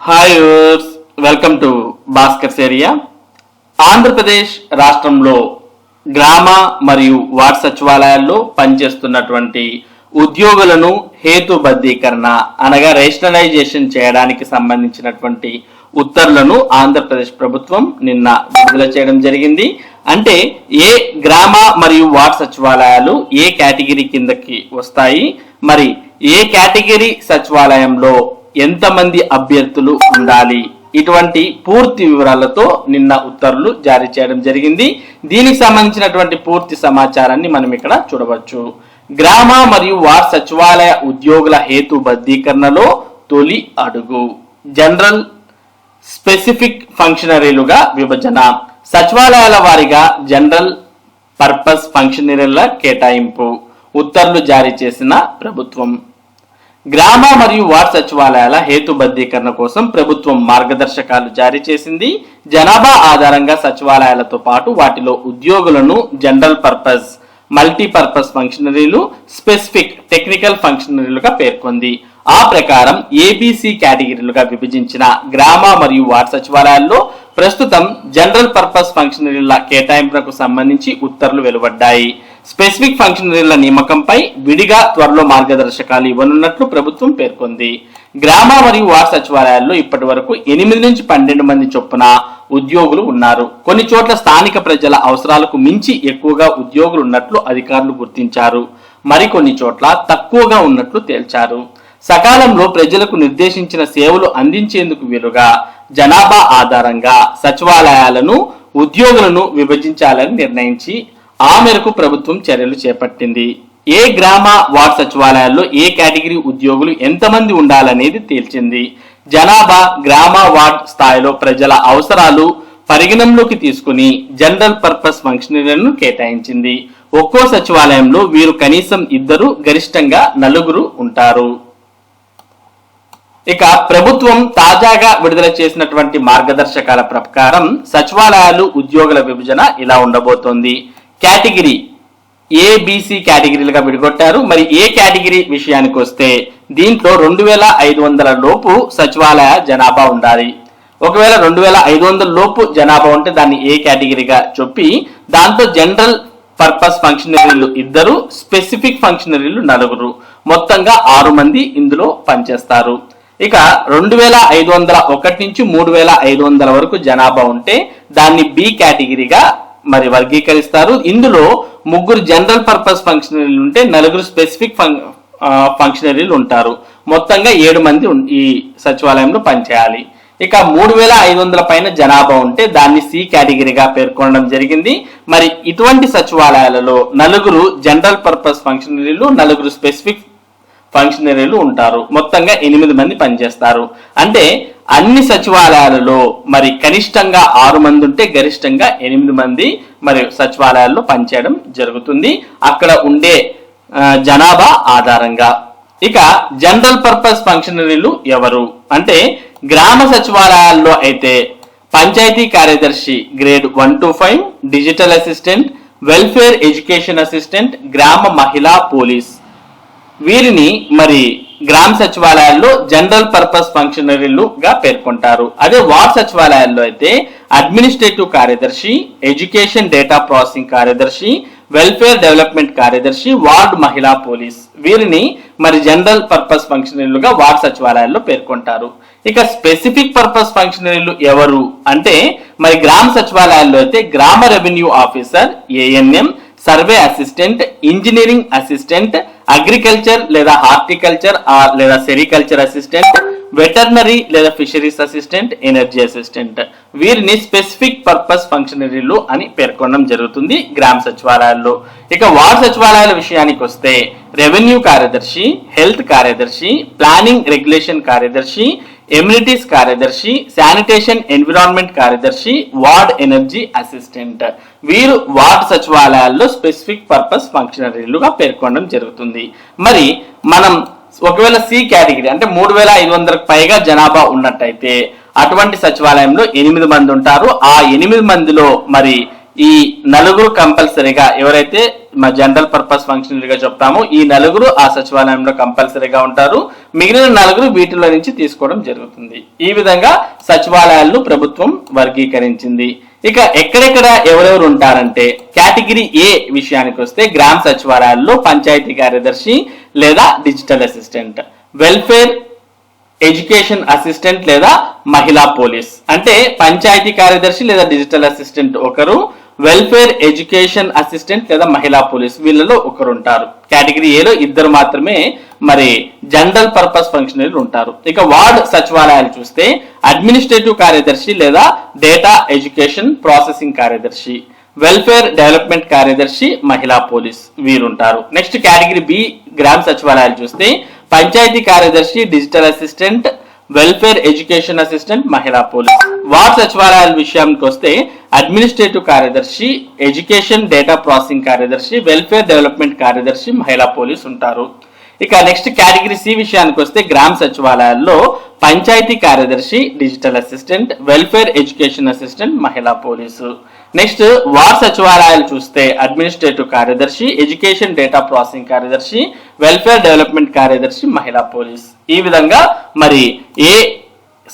Hi viewers, welcome to Bhaskar's area. Andhra Pradesh రాష్ట్రంలో గ్రామ మరియు వార్డు సచివాలయాల్లో పనిచేస్తున్నటువంటి ఉద్యోగులను హేతుబద్ధీకరణ అనగా రేషనలైజేషన్ చేయడానికి సంబంధించినటువంటి ఉత్తర్వులను ఆంధ్రప్రదేశ్ ప్రభుత్వం నిన్న విడుదల చేయడం జరిగింది. అంటే ఏ గ్రామ మరియు వార్డు సచివాలయాలు ఏ కేటగిరీ కిందకి వస్తాయి, మరి ఏ కేటగిరీ సచివాలయంలో ఎంతమంది అభ్యర్థులు ఉండాలి, ఇటువంటి పూర్తి వివరాలతో నిన్న ఉత్తర్వులు జారీ చేయడం జరిగింది. దీనికి సంబంధించినటువంటి పూర్తి సమాచారాన్ని మనం ఇక్కడ చూడవచ్చు. గ్రామ మరియు వార్డు సచివాలయ ఉద్యోగుల హేతుబద్ధీకరణలో తొలి అడుగు. జనరల్ స్పెసిఫిక్ ఫంక్షనరీలుగా విభజన. సచివాలయాల వారీగా జనరల్ పర్పస్ ఫంక్షనరీల కేటాయింపు ఉత్తర్వులు జారీ చేసిన ప్రభుత్వం. గ్రామ మరియు వార్డు సచివాలయాల హేతుబద్ధీకరణ కోసం ప్రభుత్వం మార్గదర్శకాలు జారీ చేసింది. జనాభా ఆధారంగా సచివాలయాలతో పాటు వాటిలో ఉద్యోగులను జనరల్ పర్పస్, మల్టీపర్పస్ ఫంక్షనరీలు, స్పెసిఫిక్ టెక్నికల్ ఫంక్షనరీలుగా పేర్కొంది. ఆ ప్రకారం ఏబిసి కేటగిరీలుగా విభజించిన గ్రామ మరియు వార్డు సచివాలయాల్లో ప్రస్తుతం జనరల్ పర్పస్ ఫంక్షనరీల కేటాయింపులకు సంబంధించి ఉత్తర్వులు వెలువడ్డాయి. స్పెసిఫిక్ ఫంక్షనరీల నియామకంపై విడిగా త్వరలో మార్గదర్శకాలు ఇవ్వనున్నట్లు ప్రభుత్వం పేర్కొంది. గ్రామ మరియు వార్డు సచివాలయాల్లో ఇప్పటి వరకు 8 నుంచి 12 మంది చొప్పున ఉద్యోగులు ఉన్నారు. కొన్ని చోట్ల స్థానిక ప్రజల అవసరాలకు మించి ఎక్కువగా ఉద్యోగులు ఉన్నట్లు అధికారులు గుర్తించారు. మరికొన్ని చోట్ల తక్కువగా ఉన్నట్లు తేల్చారు. సకాలంలో ప్రజలకు నిర్దేశించిన సేవలు అందించేందుకు వీలుగా జనాభా ఆధారంగా సచివాలయాలను, ఉద్యోగులను విభజించాలని నిర్ణయించి ఆ మేరకు ప్రభుత్వం చర్యలు చేపట్టింది. ఏ గ్రామ వార్డు సచివాలయాల్లో ఏ కేటగిరీ ఉద్యోగులు ఎంతమంది ఉండాలనేది తేల్చింది. జనాభా, గ్రామ, వార్డు స్థాయిలో ప్రజల అవసరాలు పరిగణంలోకి తీసుకుని జనరల్ పర్పస్ ఫంక్షనరీలను కేటాయించింది. ఒక్కో సచివాలయంలో వీరు కనీసం 2, గరిష్టంగా 4 ఉంటారు. ఇక ప్రభుత్వం తాజాగా విడుదల చేసినటువంటి మార్గదర్శకాల ప్రకారం సచివాలయాలు ఉద్యోగుల విభజన ఇలా ఉండబోతోంది. కేటగిరీ ఏబిసి కేటగిరీలుగా విడగొట్టారు. మరి ఏ కేటగిరీ విషయానికి వస్తే దీంట్లో 2500 లోపు సచివాలయ జనాభా ఉండాలి. ఒకవేళ 2500 లోపు జనాభా ఉంటే దాన్ని ఏ కేటగిరీగా చెప్పి దాంతో జనరల్ పర్పస్ ఫంక్షనరీలు 2, స్పెసిఫిక్ ఫంక్షనరీలు 4, మొత్తంగా 6 మంది ఇందులో పనిచేస్తారు. ఇక 2501 నుంచి 3500 వరకు జనాభా ఉంటే దాన్ని బి కేటగిరీగా మరి వర్గీకరిస్తారు. ఇందులో 3 జనరల్ పర్పస్ ఫంక్షనరీలు ఉంటే 4 స్పెసిఫిక్ ఫంక్షనరీలు ఉంటారు. మొత్తంగా 7 మంది ఈ సచివాలయంలో పనిచేయాలి. ఇక 3500 పైన జనాభా ఉంటే దాన్ని సి కేటగిరీగా పేర్కొనడం జరిగింది. మరి ఇటువంటి సచివాలయాలలో 4 జనరల్ పర్పస్ ఫంక్షనరీలు, 4 స్పెసిఫిక్ ఫంక్షనరీలు ఉంటారు. మొత్తంగా 8 మంది పనిచేస్తారు. అంటే అన్ని సచివాలయాలలో మరి కనిష్టంగా 6 మంది ఉంటే గరిష్టంగా 8 మంది మరి సచివాలయాల్లో పనిచేయడం జరుగుతుంది అక్కడ ఉండే జనాభా ఆధారంగా. ఇక జనరల్ పర్పస్ ఫంక్షనరీలు ఎవరు అంటే గ్రామ సచివాలయాల్లో అయితే పంచాయతీ కార్యదర్శి grade 1 to 5, digital assistant, welfare education assistant, గ్రామ మహిళా పోలీస్, వీరిని మరి గ్రామ సచివాలయాల్లో జనరల్ పర్పస్ ఫంక్షనరీలుగా పేర్కొంటారు. అదే వార్డు సచివాలయాల్లో అయితే అడ్మినిస్ట్రేటివ్ కార్యదర్శి, ఎడ్యుకేషన్ డేటా ప్రాసెసింగ్ కార్యదర్శి, వెల్ఫేర్ డెవలప్మెంట్ కార్యదర్శి, వార్డు మహిళా పోలీస్, వీరిని మరి జనరల్ పర్పస్ ఫంక్షనరీలుగా వార్డు సచివాలయాల్లో పేర్కొంటారు. ఇక స్పెసిఫిక్ పర్పస్ ఫంక్షనరీలు ఎవరు అంటే మరి గ్రామ సచివాలయాల్లో అయితే గ్రామ revenue officer, ANM, survey assistant, engineering assistant, agriculture లేదా హార్టికల్చర్ లేదా సెరికల్చర్ అసిస్టెంట్, వెటర్నరీ లేదా ఫిషరీస్ అసిస్టెంట్, ఎనర్జీ అసిస్టెంట్, వీరిని స్పెసిఫిక్ పర్పస్ ఫంక్షనరీలు అని పేర్కొనడం జరుగుతుంది గ్రామ సచివాలయాల్లో. ఇక వార్డు సచివాలయాల విషయానికి వస్తే రెవెన్యూ కార్యదర్శి, హెల్త్ కార్యదర్శి, ప్లానింగ్ రెగ్యులేషన్ కార్యదర్శి, ఎమ్యూనిటీస్ కార్యదర్శి, శానిటేషన్ ఎన్విరాన్మెంట్ కార్యదర్శి, వార్డ్ ఎనర్జీ అసిస్టెంట్, వీరు వార్డు సచివాలయాల్లో స్పెసిఫిక్ పర్పస్ ఫంక్షనరీలుగా పేర్కొనడం జరుగుతుంది. మరి మనం ఒకవేళ సి కేటగిరీ అంటే 3500కు పైగా జనాభా ఉన్నట్టయితే అటువంటి సచివాలయంలో 8 మంది ఉంటారు. ఆ 8 మందిలో మరి ఈ 4 కంపల్సరీగా ఎవరైతే మా జనరల్ పర్పస్ ఫంక్షనరీగా చెప్తామో ఈ 4 ఆ సచివాలయంలో కంపల్సరీగా ఉంటారు. మిగిలిన 4 వీటిలో నుంచి తీసుకోవడం జరుగుతుంది. ఈ విధంగా సచివాలయాలను ప్రభుత్వం వర్గీకరించింది. ఇక ఎక్కడెక్కడ ఎవరెవరు ఉంటారంటే కేటగిరీ ఏ విషయానికి వస్తే గ్రామ సచివాలయాల్లో పంచాయతీ కార్యదర్శి లేదా digital assistant, welfare education assistant లేదా మహిళా పోలీస్. అంటే పంచాయతీ కార్యదర్శి లేదా డిజిటల్ అసిస్టెంట్ ఒకరు, వెల్ఫేర్ ఎడ్యుకేషన్ అసిస్టెంట్ లేదా మహిళా పోలీస్ వీళ్ళలో ఒకరు ఉంటారు. కేటగిరీ ఏలో 2 మాత్రమే మరి జనరల్ పర్పస్ ఫంక్షనరీలు ఉంటారు. ఇక వార్డ్ సచివాలయాలు చూస్తే అడ్మినిస్ట్రేటివ్ కార్యదర్శి లేదా డేటా ఎడ్యుకేషన్ ప్రాసెసింగ్ కార్యదర్శి, వెల్ఫేర్ డెవలప్మెంట్ కార్యదర్శి, మహిళా పోలీస్ వీరుంటారు. నెక్స్ట్ కేటగిరీ బి గ్రామ సచివాలయాలు చూస్తే పంచాయతీ కార్యదర్శి, digital assistant, welfare education assistant, మహిళా పోలీస్. వార్డ్ సచివాలయాల విషయానికి వస్తే అడ్మినిస్ట్రేటివ్ కార్యదర్శి, ఎడ్యుకేషన్ డేటా ప్రాసెసింగ్ కార్యదర్శి, వెల్ఫేర్ డెవలప్మెంట్ కార్యదర్శి, మహిళా పోలీస్ ఉంటారు. ఇక నెక్స్ట్ కేటగిరీ సి విషయానికి వస్తే గ్రామ సచివాలయాల్లో పంచాయతీ కార్యదర్శి, digital assistant, welfare education assistant, మహిళా పోలీసు. నెక్స్ట్ వార్డ్ సచివాలయాలు చూస్తే అడ్మినిస్ట్రేటివ్ కార్యదర్శి, ఎడ్యుకేషన్ డేటా ప్రాసెసింగ్ కార్యదర్శి, వెల్ఫేర్ డెవలప్మెంట్ కార్యదర్శి, మహిళా పోలీస్. ఈ విధంగా మరి ఏ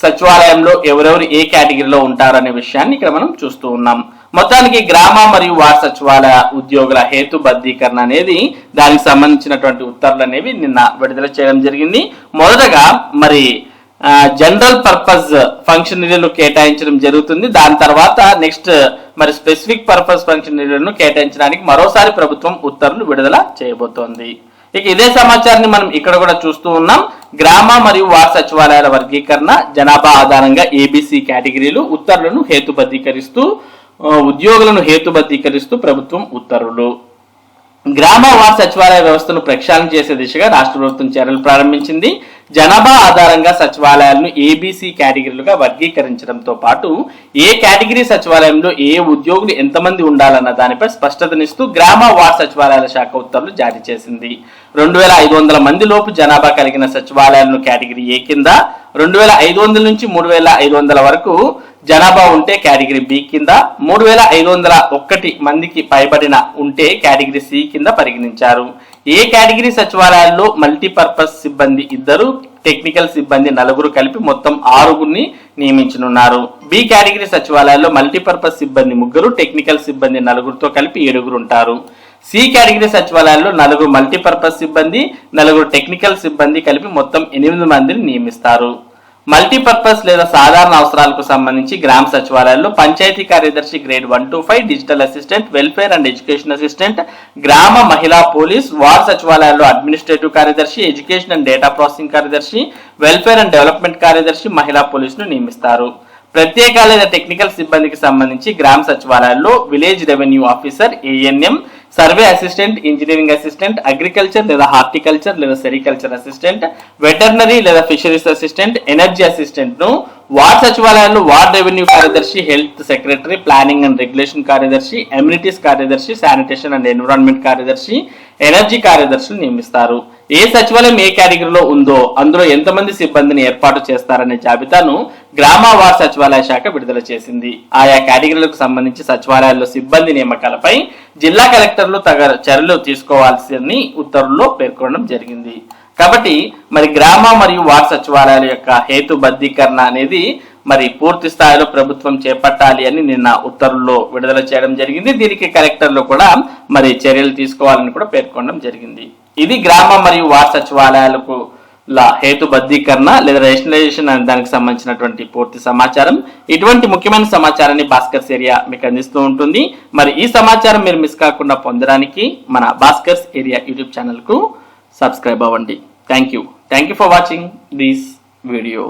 సచివాలయంలో ఎవరెవరు ఏ కేటగిరీలో ఉంటారనే విషయాన్ని ఇక్కడ మనం చూస్తూ ఉన్నాం. మొత్తానికి గ్రామ మరియు వార్డ్ సచివాలయ ఉద్యోగుల హేతుబద్ధీకరణ అనేది దానికి సంబంధించినటువంటి ఉత్తర్వులు అనేవి నిన్న విడుదల చేయడం జరిగింది. మొదటగా మరి జనరల్ పర్పస్ ఫంక్షనరీలు కేటాయించడం జరుగుతుంది. దాని తర్వాత నెక్స్ట్ మరి స్పెసిఫిక్ పర్పస్ ఫంక్షనరీలను కేటాయించడానికి మరోసారి ప్రభుత్వం ఉత్తర్వులు విడుదల చేయబోతోంది. ఇక ఇదే సమాచారాన్ని మనం ఇక్కడ కూడా చూస్తూ ఉన్నాం. గ్రామ మరియు వార్డ్ సచివాలయాల వర్గీకరణ జనాభా ఆధారంగా ఏబిసి కేటగిరీలు ఉత్తర్వులను హేతుబద్ధీకరిస్తూ ఉద్యోగులను హేతుబద్ధీకరిస్తూ ప్రభుత్వం ఉత్తర్వులు. గ్రామ వార్డ్ సచివాలయ వ్యవస్థను ప్రక్షాళన చేసే దిశగా రాష్ట్ర ప్రభుత్వం చర్యలు ప్రారంభించింది. జనాభా ఆధారంగా సచివాలయాలను ఏబిసి కేటగిరీలుగా వర్గీకరించడంతో పాటు ఏ కేటగిరీ సచివాలయంలో ఏ ఉద్యోగులు ఎంతమంది ఉండాలన్న దానిపై స్పష్టతనిస్తూ గ్రామ వార్డ్ సచివాలయాల శాఖ ఉత్తర్వులు జారీ చేసింది. 2500 మంది లోపు జనాభా కలిగిన సచివాలయాలను కేటగిరీ ఏ కింద, 2500 నుంచి 3500 వరకు జనాభా ఉంటే కేటగిరీ బి కింద, 3501 మందికి పైబడిన ఉంటే కేటగిరీ సి కింద పరిగణించారు. ఏ కేటగిరీ సచివాలయాల్లో మల్టీపర్పస్ సిబ్బంది 2, టెక్నికల్ సిబ్బంది 4 కలిపి మొత్తం 6 నియమించనున్నారు. బి కేటగిరీ సచివాలయాల్లో మల్టీపర్పస్ సిబ్బంది 3, టెక్నికల్ సిబ్బంది 4తో కలిపి 7 ఉంటారు. సి కేటగిరీ సచివాలయాల్లో 4 మల్టీపర్పస్ సిబ్బంది, 4 టెక్నికల్ సిబ్బంది కలిపి మొత్తం 8 మందిని నియమిస్తారు. మల్టీపర్పస్ లేదా సాధారణ అవసరాలకు సంబంధించి గ్రామ సచివాలయాల్లో పంచాయతీ కార్యదర్శి grade 1 to 5, digital assistant, welfare and education assistant, గ్రామ మహిళా పోలీస్. వార్డ్ సచివాలయాల్లో అడ్మినిస్ట్రేటివ్ కార్యదర్శి, ఎడ్యుకేషన్ అండ్ డేటా ప్రాసెసింగ్ కార్యదర్శి, వెల్ఫేర్ అండ్ డెవలప్మెంట్ కార్యదర్శి, మహిళా పోలీసును నియమిస్తారు. ప్రత్యేక లేదా టెక్నికల్ సిబ్బందికి సంబంధించి గ్రామ సచివాలయాల్లో village revenue officer, ANM, survey assistant, engineering assistant, agriculture లేదా హార్టికల్చర్ లేదా సెరికల్చర్ అసిస్టెంట్, వెటర్నరీ లేదా ఫిషరీస్ అసిస్టెంట్, ఎనర్జీ అసిస్టెంట్ ను వార్డ్ సచివాలయాల్లో వార్డ్ రెవెన్యూ కార్యదర్శి, health secretary, planning and regulation కార్యదర్శి, ఎమ్యూనిటీస్ కార్యదర్శి, శానిటేషన్ అండ్ ఎన్విరాన్మెంట్ కార్యదర్శి, ఎనర్జీ కార్యదర్శులు నియమిస్తారు. ఏ సచివాలయం ఏ కేటగిరీలో ఉందో అందులో ఎంతమంది సిబ్బందిని ఏర్పాటు చేస్తారనే జాబితాను గ్రామ వార్డ్ సచివాలయ శాఖ విడుదల చేసింది. ఆయా కేటగిరీలకు సంబంధించి సచివాలయాల్లో సిబ్బంది నియామకాలపై జిల్లా కలెక్టర్లు తగు చర్యలు తీసుకోవాల్సిన ఉత్తర్వుల్లో పేర్కొనడం జరిగింది. కాబట్టి మరి గ్రామ మరియు వార్డ్ సచివాలయాల యొక్క హేతుబద్ధీకరణ అనేది మరి పూర్తి స్థాయిలో ప్రభుత్వం చేపట్టాలి అని నిన్న ఉత్తర్వుల్లో విడుదల చేయడం జరిగింది. దీనికి కలెక్టర్లు కూడా మరి చర్యలు తీసుకోవాలని కూడా పేర్కొనడం జరిగింది. ఇది గ్రామ మరియు వార్డ్ సచివాలయాలకు హేతుబద్ధీకరణ లేదా రేషనలైజేషన్ అనే దానికి సంబంధించినటువంటి పూర్తి సమాచారం. ఇటువంటి ముఖ్యమైన సమాచారాన్ని భాస్కర్స్ ఏరియా మీకు అందిస్తూ ఉంటుంది. మరి ఈ సమాచారం మీరు మిస్ కాకుండా పొందడానికి మన భాస్కర్స్ ఏరియా యూట్యూబ్ ఛానల్ కు సబ్స్క్రైబ్ అవ్వండి. Thank you for watching this video.